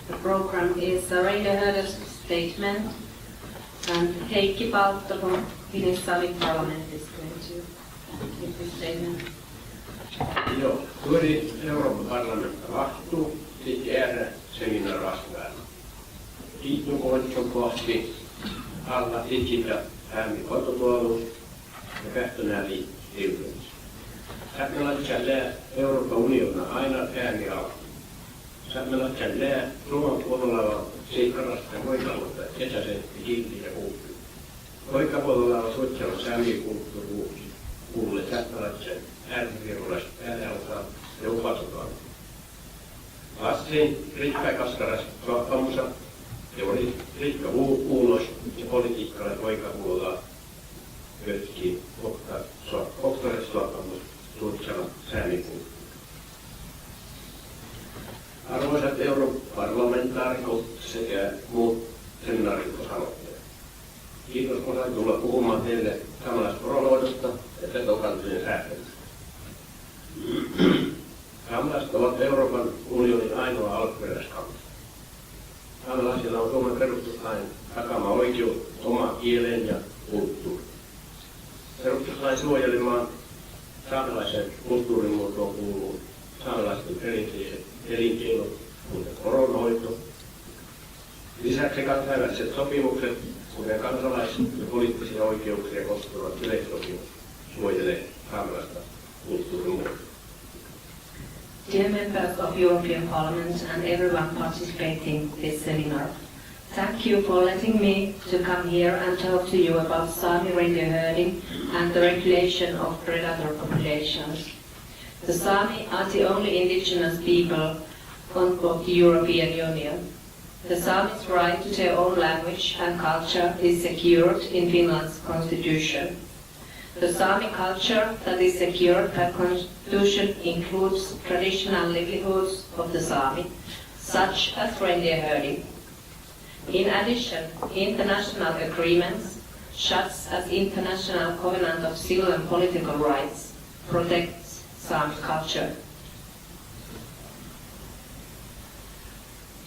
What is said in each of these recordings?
The program is a Reindeer statement, and Heikki Paltto from Finnish Parliament is going to give this statement. Joo, tuori Euroopan parlamentta vahtuu, sitten ära seminar vastaan. Kiitos kohti alla tittillä Sámi poronhoitoalueen ja Pähtönääli EU-ssa. Saamelaiskäräjät Euroopan unionina aina ääni alku. Saamelaiskäräjät Suomen puolella on seikkarasta hoikavuutta, kesäsen ja kilti ja kulttuuri. Hoikavuodella on suotsialla saamikulttuuri kuululle saamelaisen äärivirulaiset äärialkaa ja upatutaan. Lasten rikka kaskaras tuottamusa ja oli rikka kuulos ja politiikkalle hoikavuodella myöskin kohtarestuottamus suotsialla saamikulttuuri. Arvoisat europarlamentaarikot sekä muut seminaarin osalottajat. Kiitos, kun sain tulla puhumaan teille saamelaisporonhoidosta ja petokantojen säätelystä. Saamelaiset ovat Euroopan unionin ainoa alkuperäiskansa. Saamelaisilla on Suomen perustuslain takaama oikeus omaan kieleen ja kulttuuriin. Perustuslain suojelemaan saamelaisen kulttuurimuotoon kuuluu saamelaisten perinteiset elinkeinot, kuten poronhoito. Lisäksi kansainväliset sopimukset, kuten kansalais- ja poliittisia oikeuksia koskevat yleissopimus, suojelee saamelaista kulttuurimuotoa. Dear members of European Parliament and everyone participating in this seminar, thank you for letting me to come here and talk to you about Sámi reindeer herding and the regulation of predator populations. The Sámi are the only indigenous people on both the European Union. The Sámi's right to their own language and culture is secured in Finland's constitution. The Sámi culture that is secured by constitution includes traditional livelihoods of the Sámi, such as reindeer herding. In addition, international agreements, such as International Covenant of Civil and Political Rights, protect Sámi culture.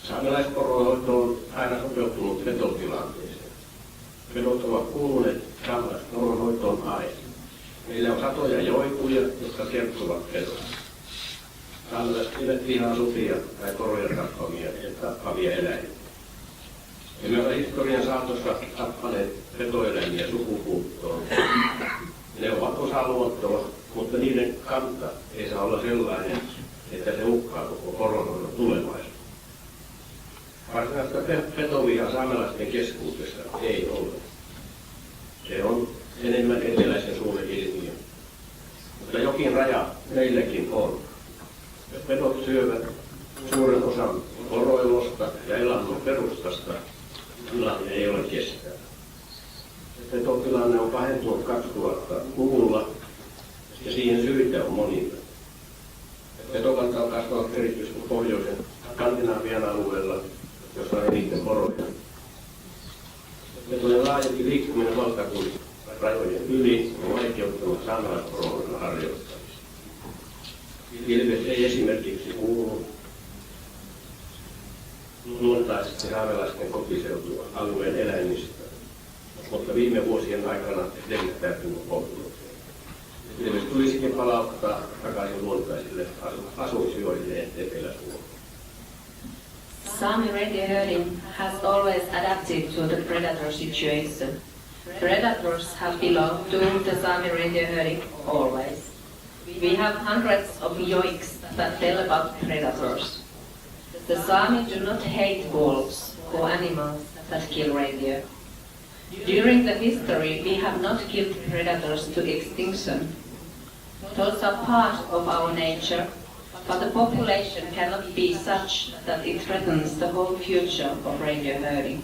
Saamelaisporonhoito on aina sopeutunut petotilanteeseen. Pedot ovat kuuluneet saamelaisporonhoitoon aina. Meillä on satoja joikuja, jotka kertovat petosta. Saamelaiset eivät vihaa susia tai poroja tappavia eläimiä. Emme ole historian saatossa tappaneet petoeläimiä sukupuuttoon. Ne ovat osa luontoa, mutta niiden kanta ei saa olla sellainen, että se uhkaa koko poronhoidon tulevaisuutta. Varsinaista petovihaa saamelaisten keskuudessa ei ole. Se on enemmän eteläisen Suomen ilmiö. Mutta jokin raja meilläkin on. Pedot syövät suuren osan poroelosta ja elannon perustasta. Tilanne ei ole kestävä. Petotilanne on pahentunut 2000-luvulla ja siihen syitä on monia. Petokanta on kasvanut erityisesti pohjoisen Skandinaavian alueella, jossa on eniten poroja. Petojen laajempi liikkuminen valtakunnan rajojen yli on vaikeuttanut saamelaisporonhoidon harjoittamista. Ilves ei esimerkiksi kuulu luontaisesti saamelaisten kotiseutua alueen eläimistä, mutta viime vuosien aikana levittäytynyt pohjoiseen. Ilves tulisikin palauttaa takaisin luontaisille asuinsijoilleen Etelä-Suomeen. Sámi reindeer herding has always adapted to the predator situation. Predators have belonged to the Sámi reindeer herding always. We have hundreds of yoiks that tell about predators. The Sámi do not hate wolves or animals that kill reindeer. During the history, we have not killed predators to extinction. Those are part of our nature, but the population cannot be such that it threatens the whole future of reindeer herding.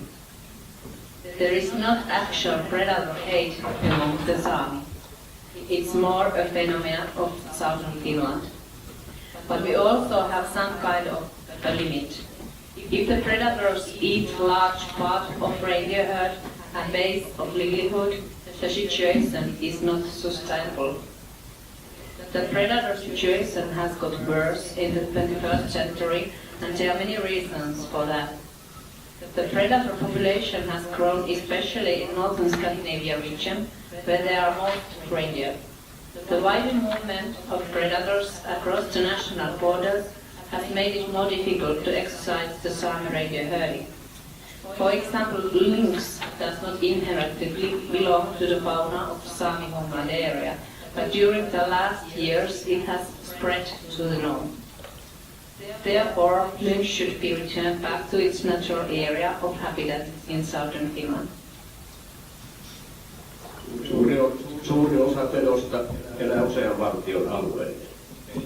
There is not actual predator hate among the Sámi. It's more a phenomenon of southern Finland. But we also have some kind of a limit. If the predators eat large part of reindeer herd and base of livelihood, the situation is not sustainable. The predator situation has got worse in the 21st century and there are many reasons for that. The predator population has grown especially in northern Scandinavia region, where there are most reindeer. The wide movement of predators across the national borders has made it more difficult to exercise the Sámi reindeer herding. For example, lynx does not inherently belong to the fauna of the Sámi homeland area, but during the last years it has spread to the north. Therefore, lynx should be returned back to its natural area of habitat in southern Finland. Suuri osa pedosta elää usean valtion alueella.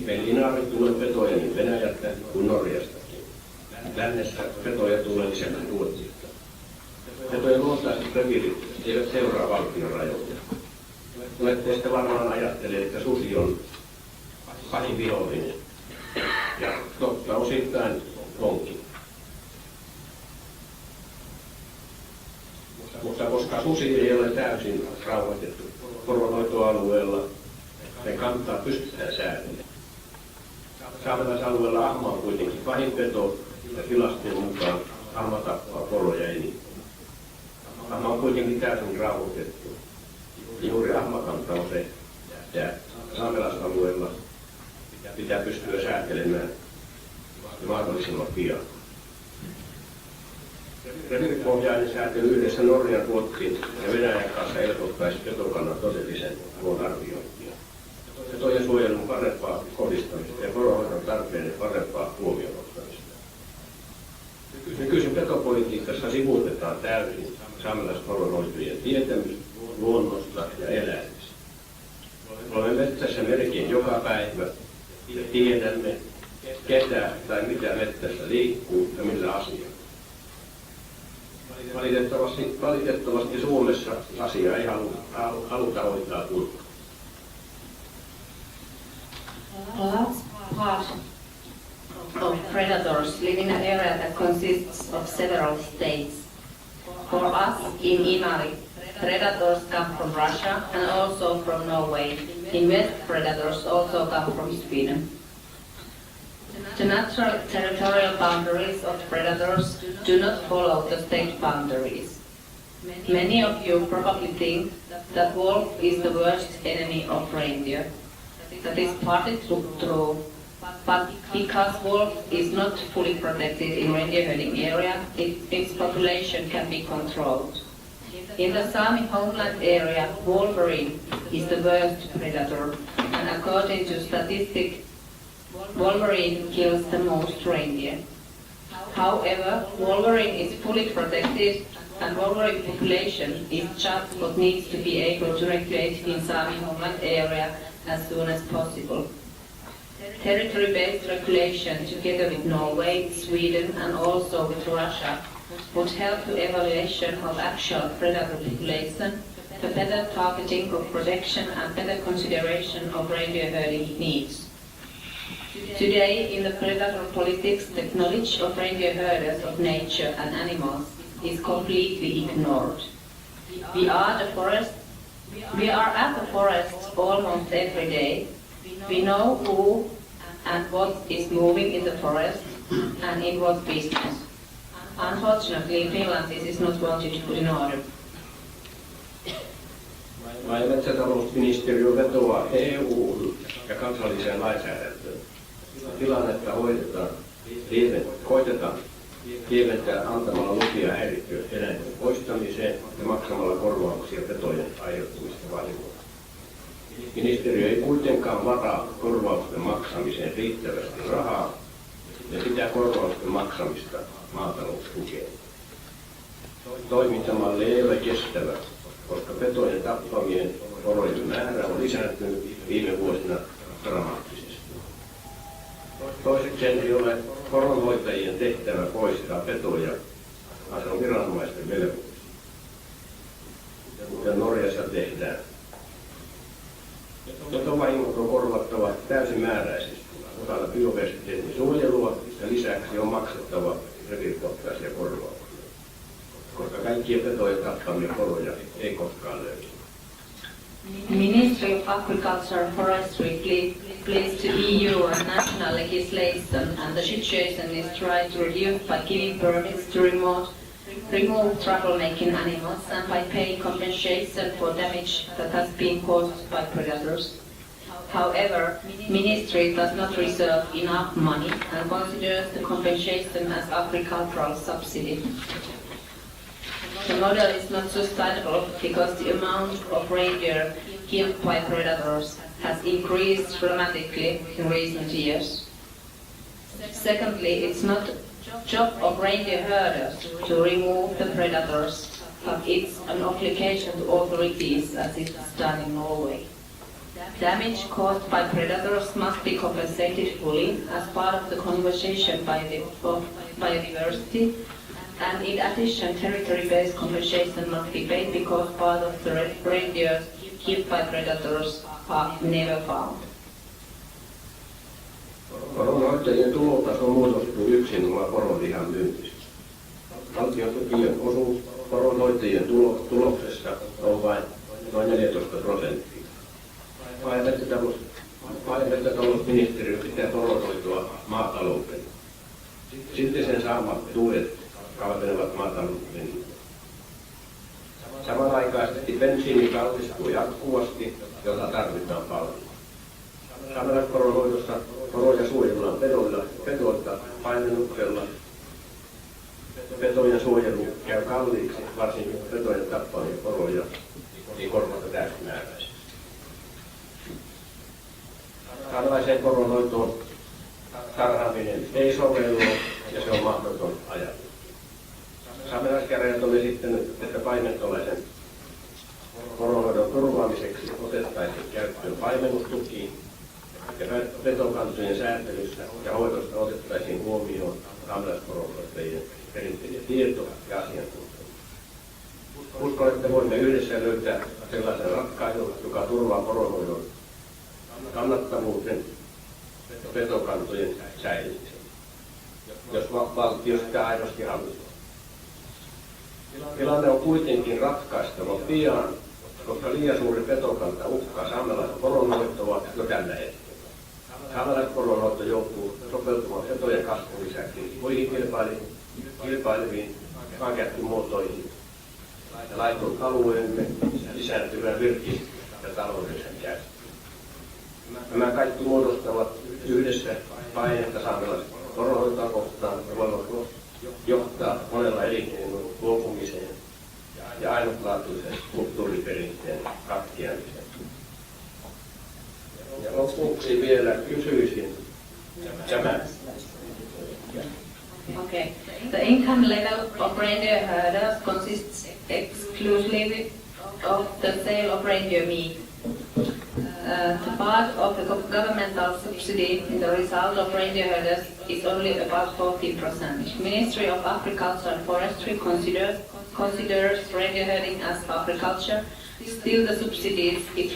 Melinaarit tulee petoja niin Venäjältä kuin Norjastakin. Lännessä petoja tulee lisäksi Ruotsista. Petojen luontaiset reviirit eivät seuraa valtion rajoja. Olette sitten varmaan ajattelee, että susi on pahin vihollinen. Ja totta osittain onkin. Mutta koska susi ei ole täysin rauhoitettu poronhoitoalueella, sen kantaa pystytään säätelemään. Saamelaisalueella ahma on kuitenkin pahin peto ja tilastojen mukaan ahma tappaa poroja eniten. Ahma on kuitenkin täysin rauhoitettu. Ja juuri ahmakanta on se, että saamelaisalueella pitää pystyä säätelemään mahdollisimman pian. Reviiripohjainen säätely yhdessä Norjan, Ruotsin ja Venäjän kanssa helpottaisi petokannan todellisen arviointia. Petojen suojelun parempaa kohdistamista ja poronhoidon tarpeiden parempaa huomioon ottamista. Nykyisin petopolitiikassa sivuutetaan täysin saamelaisporonhoitajien tietämys luonnosta ja eläimistä. Olemme metsässä melkein joka päivä ja tiedämme, ketä tai mitä metsässä liikkuu ja millä asialla. Valitettavasti Suomessa asiaa ei haluta hoitaa kuntoon. A large part of predators live in an area that consists of several states. For us in Inari, predators come from Russia and also from Norway. In West, predators also come from Sweden. The natural territorial boundaries of predators do not follow the state boundaries. Many of you probably think that wolf is the worst enemy of reindeer. That is partly true, but because wolf is not fully protected in reindeer herding area, its population can be controlled. In the Sámi homeland area, wolverine is the worst predator, and according to statistics, wolverine kills the most reindeer. However, wolverine is fully protected, and wolverine population is just what needs to be able to regulate in Sámi homeland area as soon as possible. Territory-based regulation together with Norway, Sweden and also with Russia would help the evaluation of actual predator population, the better targeting of protection and better consideration of reindeer herding needs. Today, in the predator politics, the knowledge of reindeer herders of nature and animals is completely ignored. We are at the forest almost every day. We know who and what is moving in the forest and in what business. Unfortunately, in Finland this is not wanted to put in order. Maa- ja metsätalousministeriö vetoaa EU:hun ja kansalliseen lainsäädäntöön. Tilannetta koitetaan lieventää antamalla lupia häiriköeläinten poistamiseen ja maksamalla korvauksia petojen aiheuttamista vahingoista. Ministeriö ei kuitenkaan varaa korvausten maksamiseen riittävästi rahaa ja pitää korvausten maksamista maataloustukeen. Toimintamalli ei ole kestävä, koska petojen tappamien porojen määrä on lisääntynyt viime vuosina dramaattisesti. Toisekseen ei ole poronhoitajien tehtävä poistaa petoja, vaan se on viranomaisten velvollisuus, kuten Norjassa tehdään. Petovahingot on korvattava täysimääräisesti osana biodiversiteetin suojelua ja lisäksi on maksettava reviirikohtaisia korvauksia, koska kaikkien petojen tappamia poroja ei koskaan löydy. Ministry of Agriculture and Forestry pleads to EU and national legislation, and the situation is tried to reduce by giving permits to remove troublemaking animals and by paying compensation for damage that has been caused by predators. However, Ministry does not reserve enough money and considers the compensation as agricultural subsidy. The model is not sustainable because the amount of reindeer killed by predators has increased dramatically in recent years. Secondly, it's not the job of reindeer herders to remove the predators, but it's an obligation to authorities as it is done in Norway. Damage caused by predators must be compensated fully as part of the conservation of biodiversity, and in addition, territory-based compensation must be paid because part of the reindeer killed by predators are never found. Poronhoitajien tulotaso muodostuu yksinomaan poronlihan myynnistä. Valtion tukien osuus poronhoitajien tuloksesta on vain noin 14%. Maa- ja metsätalousministeriö pitää poronhoitoa maatalouden. Silti sen saamat tuet kalpenevat maatalouden. Samanaikaisesti bensiini kallistuu jatkuvasti, jota tarvitaan paljon. Saamelaisporonhoidossa poroja suojellaan pedoilta, paimennuksella. Petojen suojelu käy kalliiksi, varsinkin petojen tappamia poroja ei korvata täysimääräisesti. Saamelaiseen poronhoitoon tarhaaminen ei sovellu ja se on mahdoton ajatus. Saamelaiskäräjät on esittänyt, että paimentolaisen poronhoidon turvaamiseksi otettaisiin käyttöön paimennustuki ja petokantojen sääntelyssä ja hoidosta otettaisiin huomioon saamelaisporonhoitajien perinteinen tieto ja asiantuntemus. Uskon, että voimme yhdessä löytää sellaisen ratkaisun, joka turvaa poronhoidon kannattavuuden ja petokantojen säilymisen, jos valtio sitä aidosti haluaa. Tilanne on kuitenkin ratkaistava pian, koska liian suuri petokanta uhkaa saamelaisen poronhoitoa jo tällä hetkellä. Saamelaisporonhoito joutuu sopeutumaan petojen kasvun lisäksi muihin kilpaileviin maankäyttömuotoihin ja laitun alueemme lisääntyvän virkis- ja taloudellisen käyttöön. Nämä kaikki muodostavat yhdessä painetta saamelaisen poronhoitoa kohtaan ja voivat johtaa monella elinkeinoon luopumiseen ja ainutlaatuisen kulttuuriperinteen katkeamiseen. Ja lopuksi vielä kysyisin tämän. Okay. The income level of reindeer herders consists exclusively of the sale of reindeer meat. The part of the governmental subsidy in the result of reindeer herders is only about 40%. Ministry of Agriculture and Forestry considers reindeer herding as agriculture. Still, the subsidies it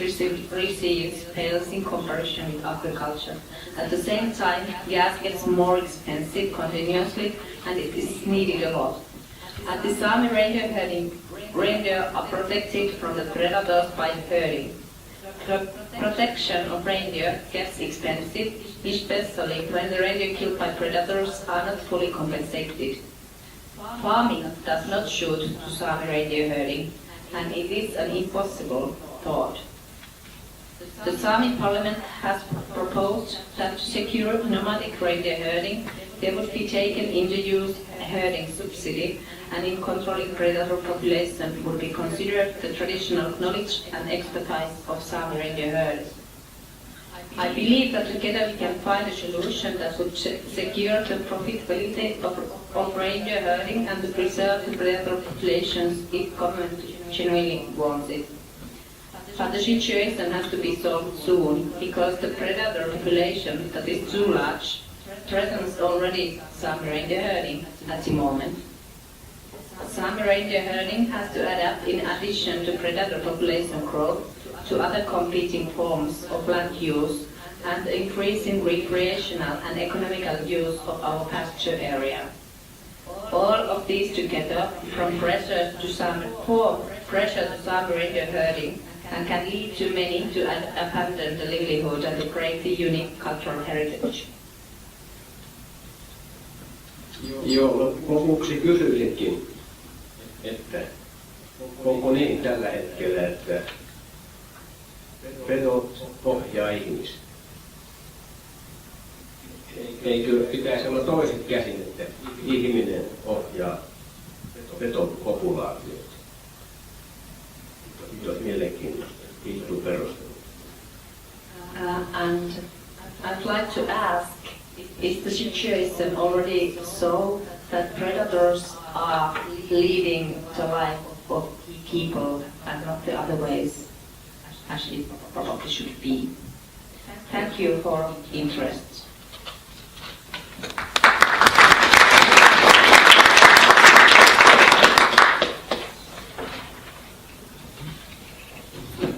receives pales in comparison with agriculture. At the same time, gas gets more expensive continuously, and it is needed a lot. At the Sámi reindeer herding, reindeer are protected from the predators by herding. Protection of reindeer gets expensive, especially when the reindeer killed by predators are not fully compensated. Farming does not suit to Sámi reindeer herding, and it is an impossible thought. The Sámi Parliament has proposed that to secure nomadic reindeer herding, there would be taken into use a herding subsidy, and in controlling predator population would be considered the traditional knowledge and expertise of Sámi reindeer herders. I believe that together we can find a solution that would secure the profitability of reindeer herding and to preserve the predator populations if government genuinely wants it. But the situation has to be solved soon, because the predator population that is too large threatens already Sámi reindeer herding at the moment. Sámi reindeer herding has to adapt in addition to predator population growth to other competing forms of land use and the increasing recreational and economical use of our pasture area. All of these together, from pressure to Sámi reindeer herding and can lead to many to abandon the livelihood and the greatly unique cultural heritage. Joo, lopuksi kysyisinkin, että onko niin tällä hetkellä, että pedot ohjaa ihmistä? Eikö pitäisi olla toiset käsin, että ihminen ohjaa petopopulaatiota? Jos mielenkiintoista, kiitos perustelu. And I'd like to ask, is the situation already so that predators are leading the life of people and not the other ways, as it probably should be? Thank you for interest.